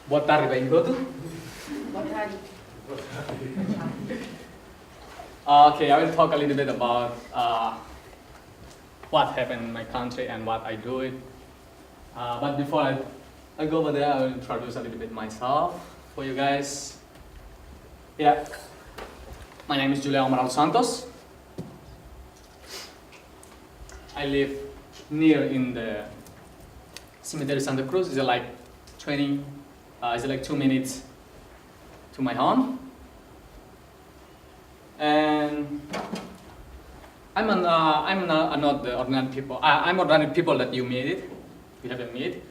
Boa tarde, Bem Goto. Okay, I will talk a little bit about what happened in my country and what I do it. But before I go over there, I will introduce a little bit myself for you guys. Yeah, my name is Juliao dos Santos. I live near in the Cemetery Santa Cruz. It's like 2 minutes to my home. And I'm not the ordinary people. I'm ordinary people that you haven't met,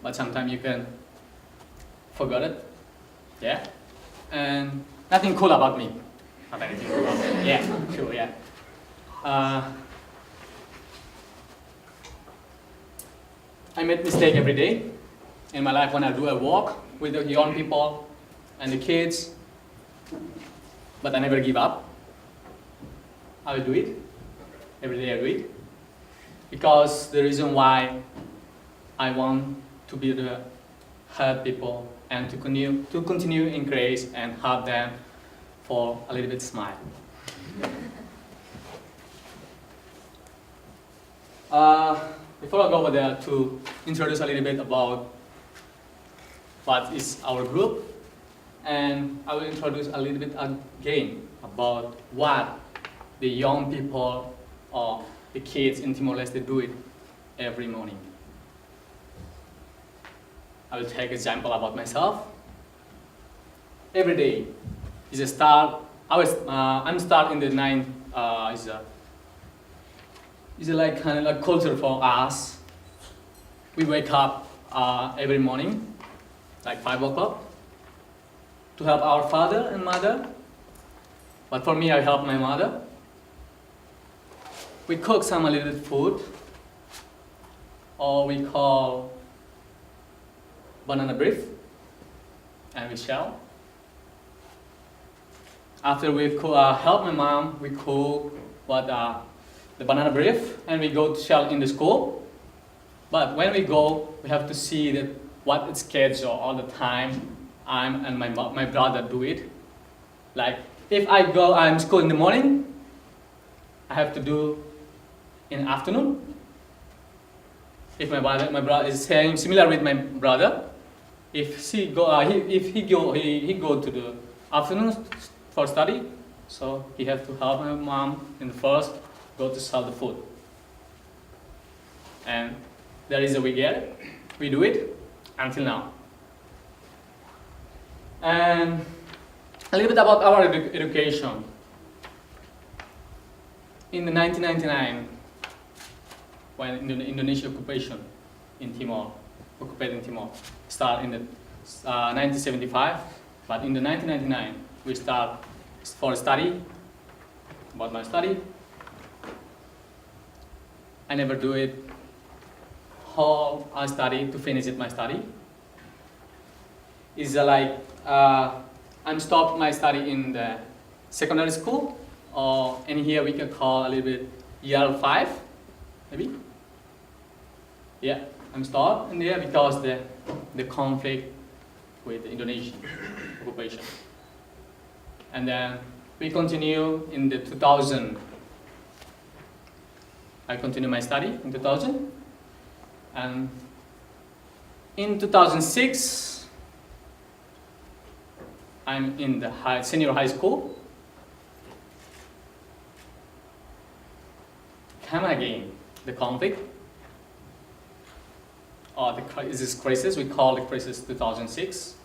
but sometimes you can forget it. Yeah, and nothing cool about me. Not anything cool about me. Yeah, sure. Yeah. I make mistake every day in my life when I do a walk with the young people and the kids, but I never give up. I will do it. Every day I do it. Because the reason why I want to be the help people and to continue in grace and help them for a little bit smile. Before I go over there to introduce a little bit about what is our group, and I will introduce a little bit again about what the young people or the kids in Timor-Leste do it every morning. I will take example about myself. Every day is a start. I'm start in the 9. Is like kind of like culture for us. We wake up every morning, like 5 o'clock, to help our father and mother. But for me, I help my mother. We cook some a little food, or we call banana brief, and we shell. After we help my mom, we cook the banana brief, and we go to shell in the school. But when we go, we have to see that what is schedule all the time. And my brother do it. Like if I'm school in the morning, I have to do in the afternoon. If my brother is saying similar with my brother, if he go to the afternoon for study, so he have to help my mom in the first go to sell the food. And there is a we do it until now. And a little bit about our education. In the 1999, when Indonesia occupation in Timor, occupied Timor, start in the 1975, but in the 1999 we start for study, about my study. I never do it whole I study to finish it my study. Is like I'm stopped my study in the secondary school, or in here we can call a little bit year 5, maybe. Yeah, I'm stopped in there because the conflict with the Indonesian occupation. And then we continue in the 2000. I continue my study in 2000, and in 2006, I'm in the senior high school. Come again, the conflict, or this crisis, we call the crisis 2006.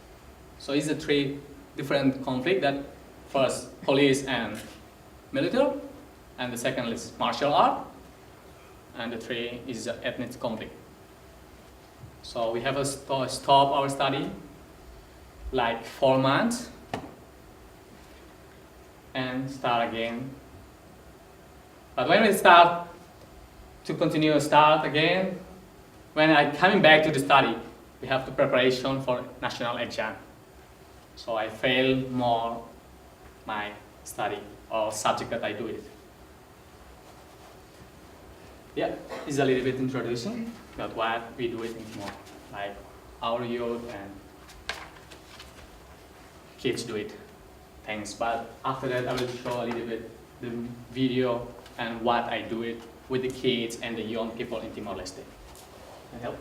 So it's a 3 different conflict that first police and military, and the second is martial art, and the 3 is ethnic conflict. So we have to stop our study like 4 months and start again. But when we start again, when I coming back to the study, we have the preparation for national exam. So I fail more my study or subject that I do it. Yeah, it's a little bit introduction about what we do it in Timor, like our youth and kids do it. Thanks. But after that, I will show a little bit the video and what I do it with the kids and the young people in Timor-Leste. Can I help?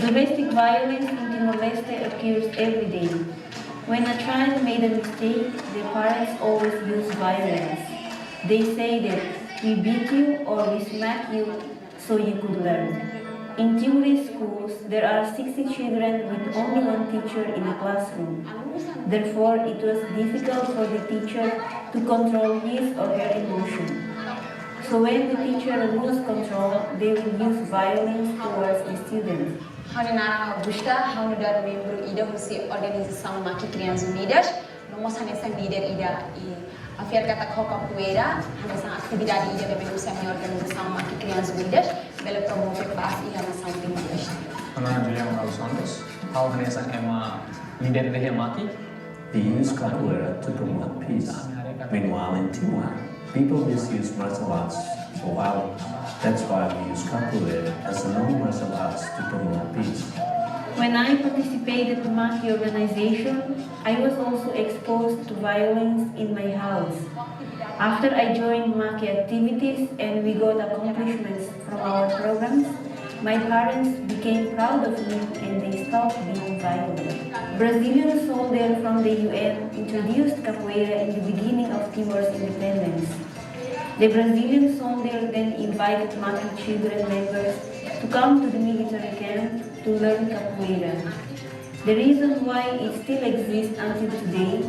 Domestic violence in Timor-Leste occurs every day. When a child made a mistake, the parents always use violence. They say that we beat you or we smack you so you could learn. In Timorese schools, there are 60 children with only one teacher in the classroom. Therefore, it was difficult for the teacher to control his or her emotion. So when the teacher loses control, they will use violence towards the students. Hanenara Augusta, Hanudar membro ida husi organização Maki Crianças Unidas, nomos hanesang líder ida e a fiar kata capoeira, hanesang atividade ida também husi a minha organização Maki Crianças Unidas, bela promove paz e nação Timor-Leste. Ana Juliao dos Santos, how hanesang ema líder de Maki? They use capoeira to promote peace. Meanwhile, in Timor, people misuse martial arts for violence. That's why we use capoeira as a non-martial arts to promote peace. When I participated in Maki organization, I was also exposed to violence in my house. After I joined Maki activities and we got accomplishments from our programs, my parents became proud of me and they stopped being violent. Brazilian soldier from the UN introduced capoeira in the beginning of Timor's independence. The Brazilian soldier then invited Maki children members to come to the military camp to learn capoeira. The reason why it still exists until today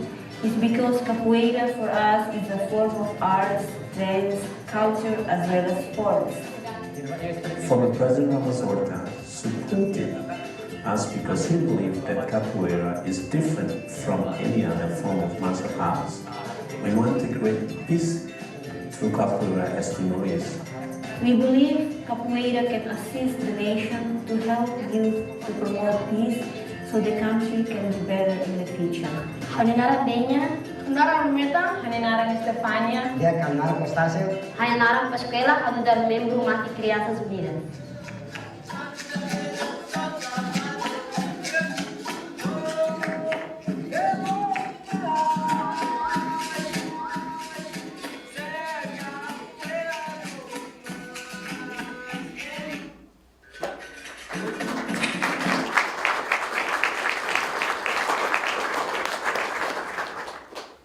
is because capoeira for us is a form of arts, dance, culture as well as sports. Former President Ramos Horta supported us because he believed that capoeira is different from any other form of martial arts. We want to create peace through capoeira as Timorese. We believe capoeira can assist the nation to help youth to promote peace so the country can be better in the future. Hanenara Denya, Hanenara Rumeta, Hanenara Estefania, Dia Hanenara Constância, Hanenara Pascuela, Hanudar membro Maki Crianças Unidas.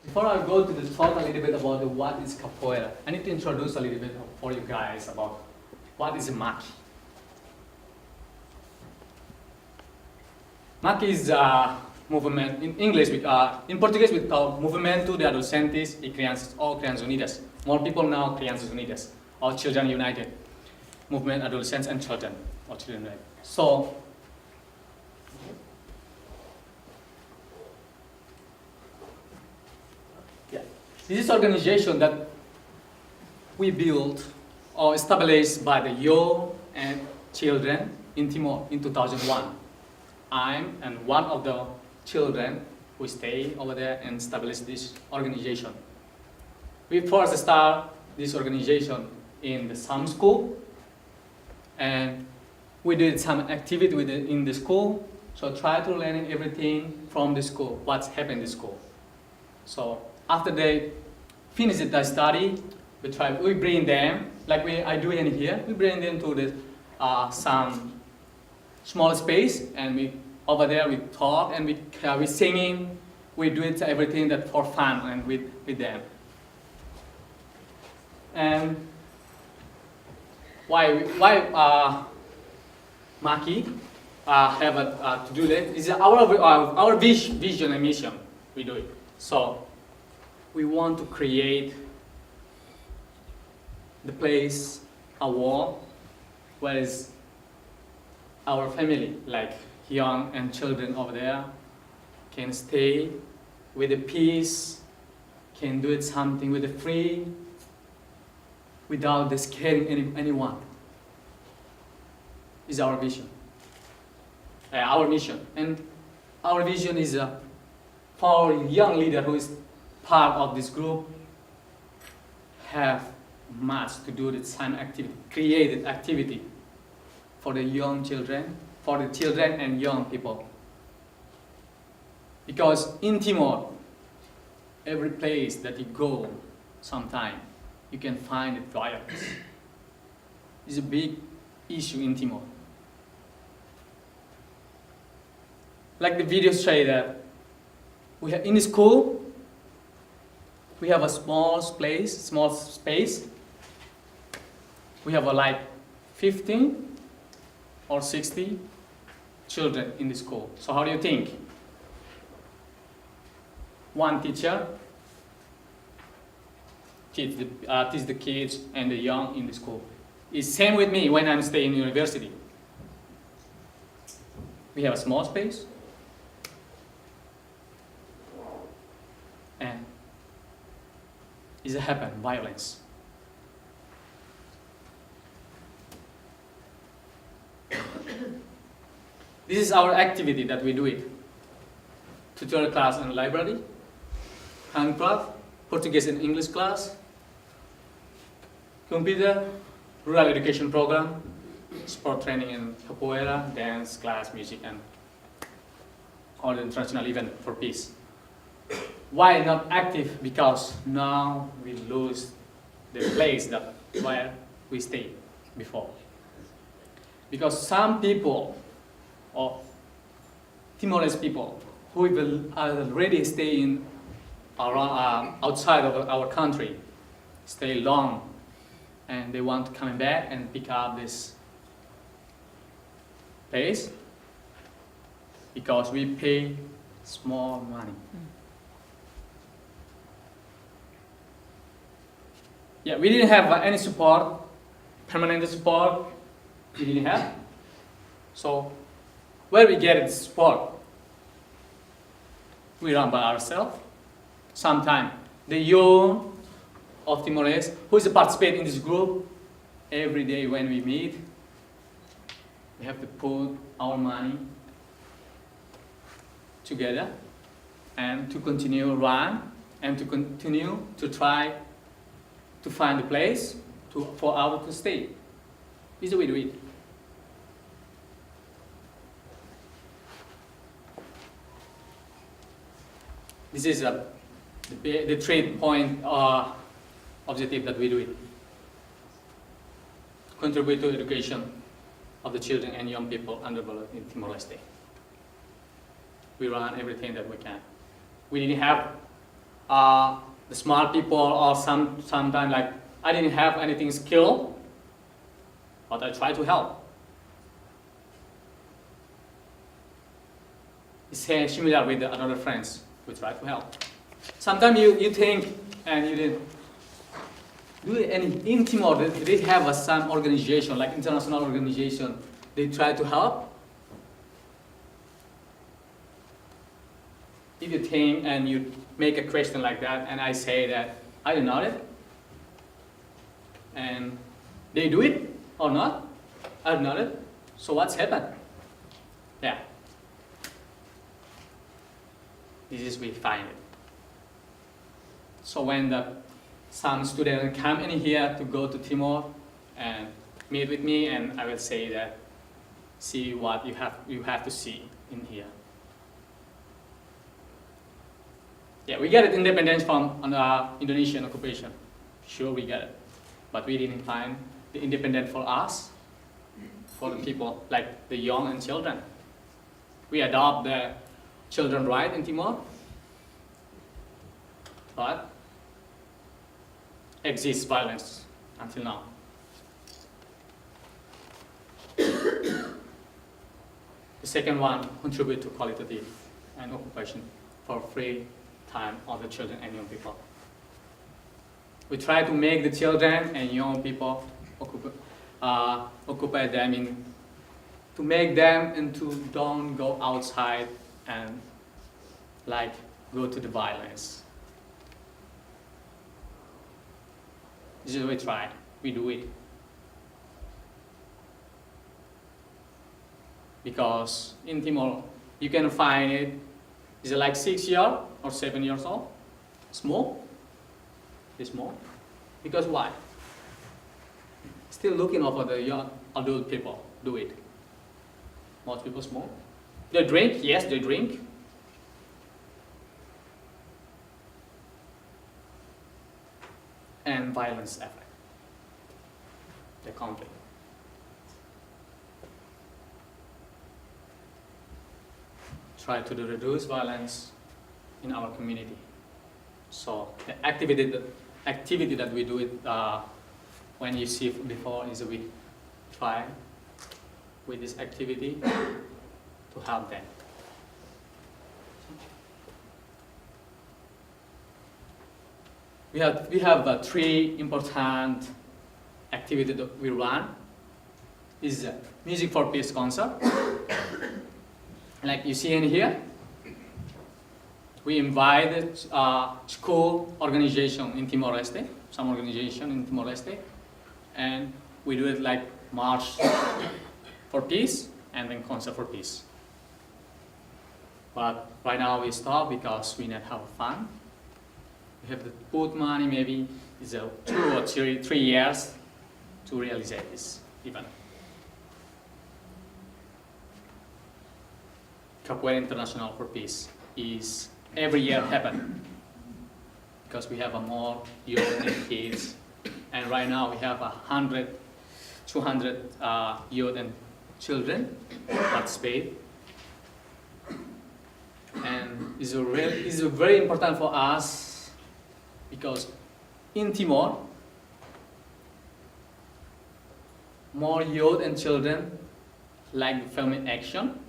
Before I go to the talk a little bit about what is capoeira, I need to introduce a little bit for you guys about what is Maki. MAC is a movement, in English, in Portuguese we call Movimento de Adolescentes e Crianças, or Crianças Unidas. More people know Crianças Unidas, or Children United. Movement, Adolescents and Children, or Children United. So, yeah, this is organization that we built or established by the young and children in Timor in 2001. I'm and one of the children who stay over there and establish this organization. We first start this organization in the summer school, and we did some activity in the school. So try to learn everything from the school, what's happened in the school. So after they finish the study, we bring them, like I do in here, we bring them to the some small space, and over there we talk and we singing, we do it everything that for fun and with them. And why Maki have to do that is our vision and mission. We do it. So we want to create the place, a wall, where is our family, like young and children over there, can stay with the peace, can do it something with the free, without scaring anyone. Is our vision, our mission, and our vision is for our young leader who is part of this group have much to do with some activity, created activity for the young children, for the children and young people. Because in Timor, every place that you go, sometime, you can find violence. It's a big issue in Timor. Like the video say that we have in the school, we have a small space. We have like 15 or 60 children in the school. So how do you think? One teacher teach the kids and the young in the school. It's same with me when I'm staying in university. We have a small space, and it happen violence. This is our activity that we do it. Tutorial class and library, handcraft, Portuguese and English class, computer, rural education program, sport training and capoeira, dance class, music, and all the international event for peace. Why not active? Because now we lose the place that where we stayed before. Because some people, or Timorese people, who will already stay in outside of our country, stay long, and they want to come back and pick up this place because we pay small money. Yeah, we didn't have any support, permanent support. We didn't have. So where we get this support? We run by ourselves. Sometimes the young of Timorese who is participate in this group, every day when we meet, we have to put our money together and to continue run and to continue to try to find a place for our to stay. This is the way we do it. This is the 3-point objective that we do it. Contribute to education of the children and young people underdeveloped in Timor-Leste. We run everything that we can. We didn't have the smart people, or sometimes like I didn't have anything skill, but I try to help. similar with the other friends. We try to help. Sometimes you think and you didn't do any in Timor. They have some organization like international organization. They try to help. If you think and you make a question like that, and I say that I don't know it, and they do it or not, I don't know it. So what's happened? Yeah. This is we find it. So when some students come in here to go to Timor and meet with me, and I will say that, see what you have to see in here. Yeah, we get independence from Indonesian occupation. Sure, we get it, but we didn't find the independence for us, for the people like the young and children. We adopt the children right in Timor, but exists violence until now. The second one, contribute to qualitative and occupation for free time of the children and young people. We try to make the children and young people occupy them to make them into don't go outside and like go to the violence. This is what we try. We do it. Because in Timor, you can find it, is it like 6 years or 7 years old? Small? It's small. Because why? Still looking over the young adult people do it. Most people smoke. They drink, yes, they drink. And violence effect. The conflict. Try to reduce violence in our community. So the activity that we do it when you see before is we try with this activity to help them. We have three important activities that we run. Is music for peace concert. Like you see in here, we invited school organization in Timor-Leste, some organization in Timor-Leste, and we do it like march for peace and then concert for peace. But right now we stop because we need to have fun. We have to put money, maybe it's 2 or 3 years to realize this event. Capoeira International for Peace is every year happen because we have more youth and kids, and right now we have 100, 200 youth and children participate, and it's very important for us because in Timor, more youth and children like filming action.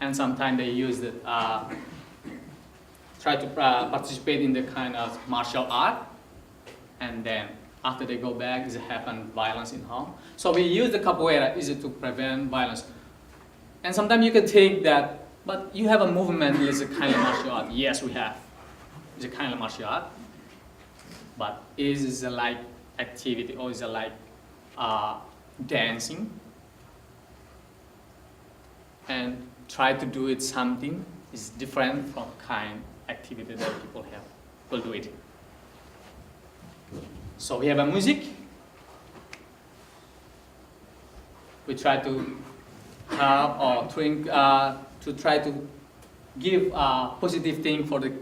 And sometimes they use it, try to participate in the kind of martial art, and then after they go back, it happen violence in home. So we use the capoeira to prevent violence. And sometimes you can think that, but you have a movement is a kind of martial art. Yes, we have. It's a kind of martial art, but is it like activity or is it like dancing? And try to do it something is different from kind activity that people have. Will do it. So we have a music. We try to have or to try to give a positive thing for the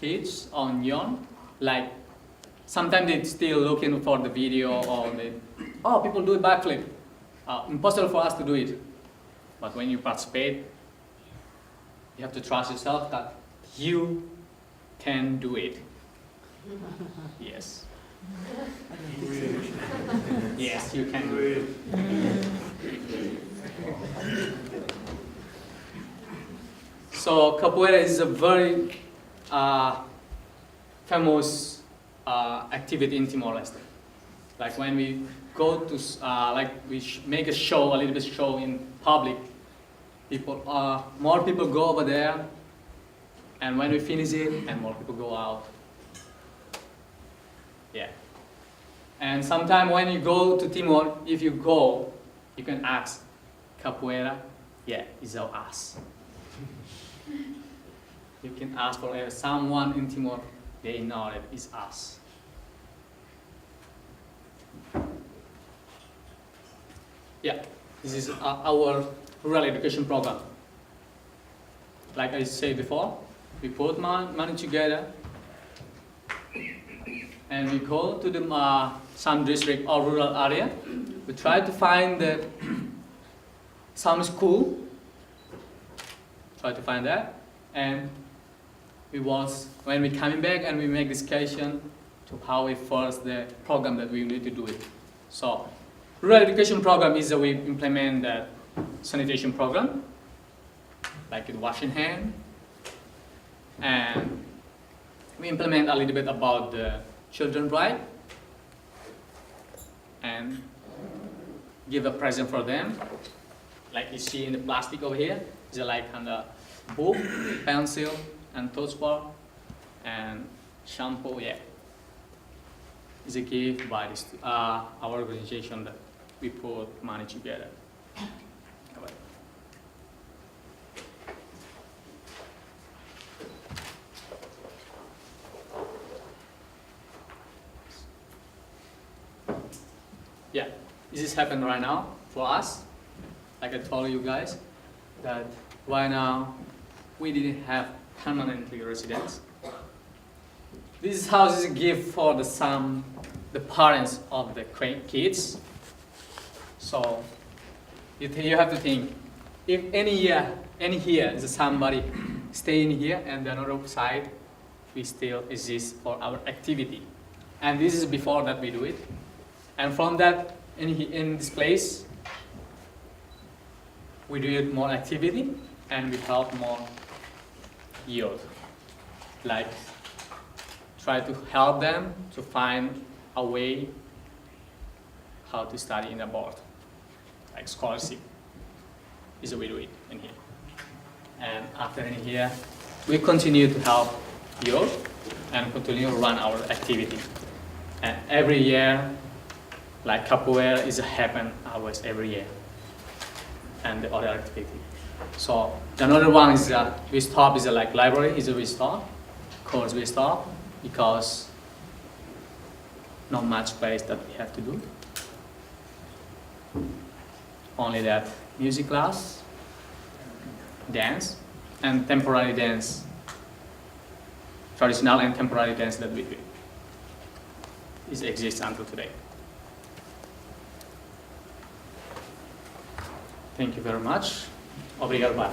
kids on young. Like sometimes they still looking for the video or people do a backflip. Impossible for us to do it. But when you participate, you have to trust yourself that you can do it. Yes. Yes, you can do it. So capoeira is a very famous activity in Timor-Leste. Like when we go to, make a show, a little bit show in public, more people go over there, and when we finish it, and more people go out. Yeah. And sometimes when you go to Timor, if you go, you can ask, capoeira, yeah, it's our us. You can ask for someone in Timor, they know that it's us. Yeah, this is our rural education program. Like I said before, we put money together and we go to the some district or rural area. We try to find some school, try to find that, and when we coming back and we make discussion to how we first the program that we need to do it. So, rural education program is we implement the sanitation program, like with washing hand, and we implement a little bit about the children's right, and give a present for them, like you see in the plastic over here. It's like a book, pencil, and toothbrush, and shampoo. Yeah, it's a gift by this, our organization that we put money together. Yeah, this is happening right now for us. Like I told you guys, that right now we didn't have permanently residents. This house is a gift for the parents of the kids. So you have to think, if any here is somebody staying here and the other side, we still exist for our activity. And this is before that we do it. And from that, in this place, we do it more activity and we help more youth. Like, try to help them to find a way how to study in abroad. Like scholarship is a way to do it in here. And after in here, we continue to help youth and continue to run our activity. And every year, like capoeira is happen always every year, and the other activity. So another one is that we stop is like library is a we stop, course we stop because not much space that we have to do. Only that music class, dance, and temporary dance, traditional and temporary dance that we do. It exists until today. Thank you very much. Obrigado.